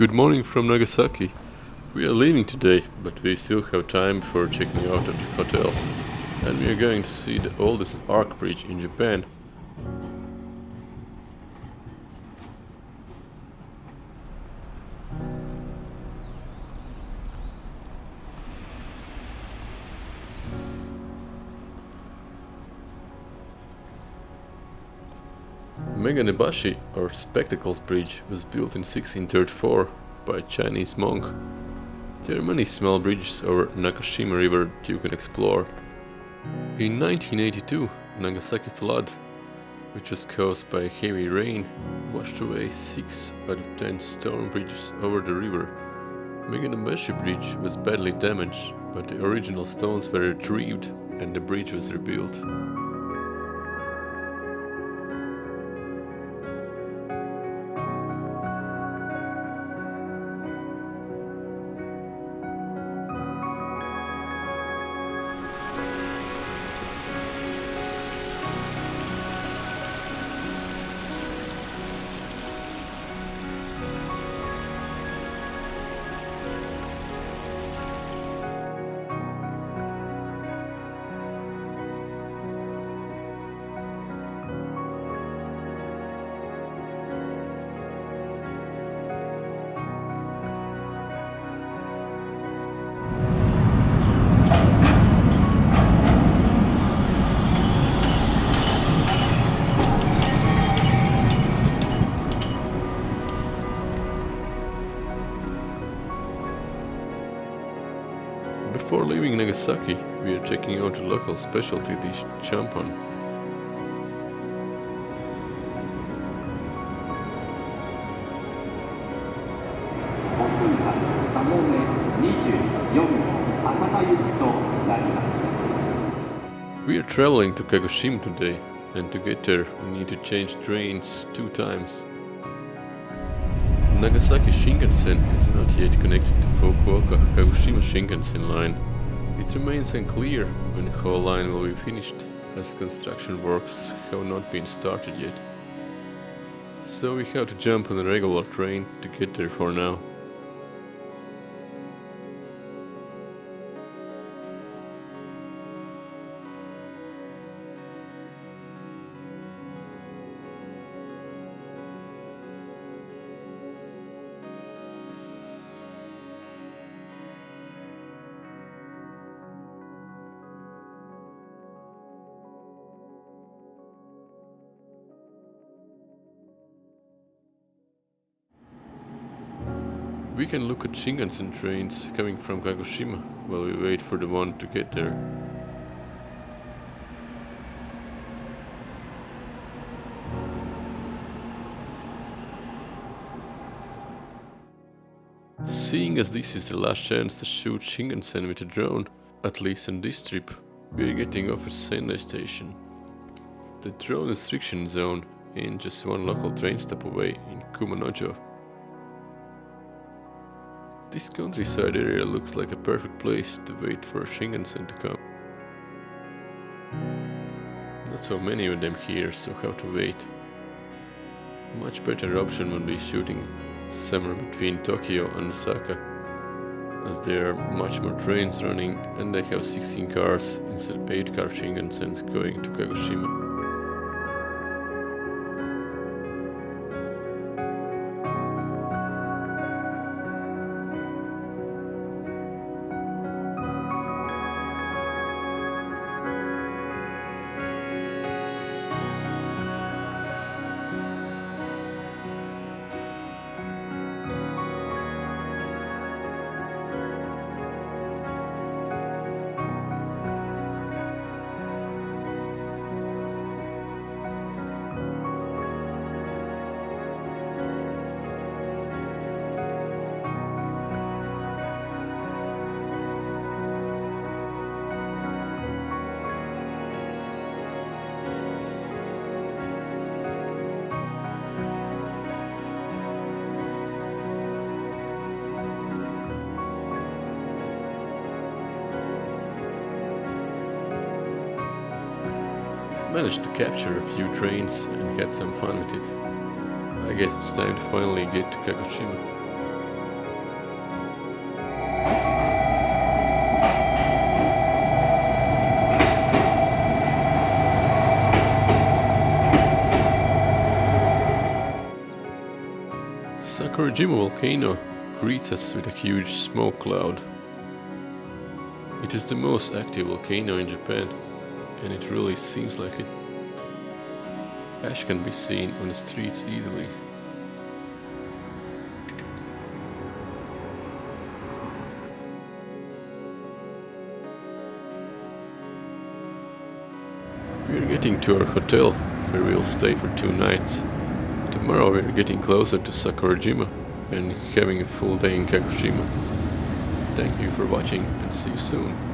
Good morning from Nagasaki. We are leaving today, but we still have time before checking out of the hotel. And we are going to see the oldest arc bridge in Japan. Meganebashi, or Spectacles Bridge, was built in 1634 by a Chinese monk. There are many small bridges over Nagasaki River that you can explore. In 1982, Nagasaki flood, which was caused by heavy rain, washed away 6 out of 10 stone bridges over the river. Meganebashi Bridge was badly damaged, but the original stones were retrieved and the bridge was rebuilt. Before leaving Nagasaki, we are checking out the local specialty dish, champon. We are traveling to Kagoshima today, and to get there we need to change trains 2 times. Nagasaki Shinkansen is not yet connected to Fukuoka-Kagoshima Shinkansen line. It remains unclear when the whole line will be finished, as construction works have not been started yet. So we have to jump on a regular train to get there for now. We can look at Shinkansen trains coming from Kagoshima while we wait for the one to get there. Seeing as this is the last chance to shoot Shinkansen with a drone, at least on this trip, we are getting off at Sendai station. The drone restriction zone in just one local train stop away in Kumanojo. This countryside area looks like a perfect place to wait for a Shinkansen to come. Not so many of them here, so how to wait. Much better option would be shooting somewhere between Tokyo and Osaka, as there are much more trains running and they have 16 cars instead of 8-car Shinkansens going to Kagoshima. Managed to capture a few trains and had some fun with it. I guess it's time to finally get to Kagoshima. Sakurajima volcano greets us with a huge smoke cloud. It is the most active volcano in Japan, and it really seems like it. Ash can be seen on the streets easily. We are getting to our hotel, where we'll stay for 2 nights. Tomorrow we are getting closer to Sakurajima and having a full day in Kagoshima. Thank you for watching and see you soon.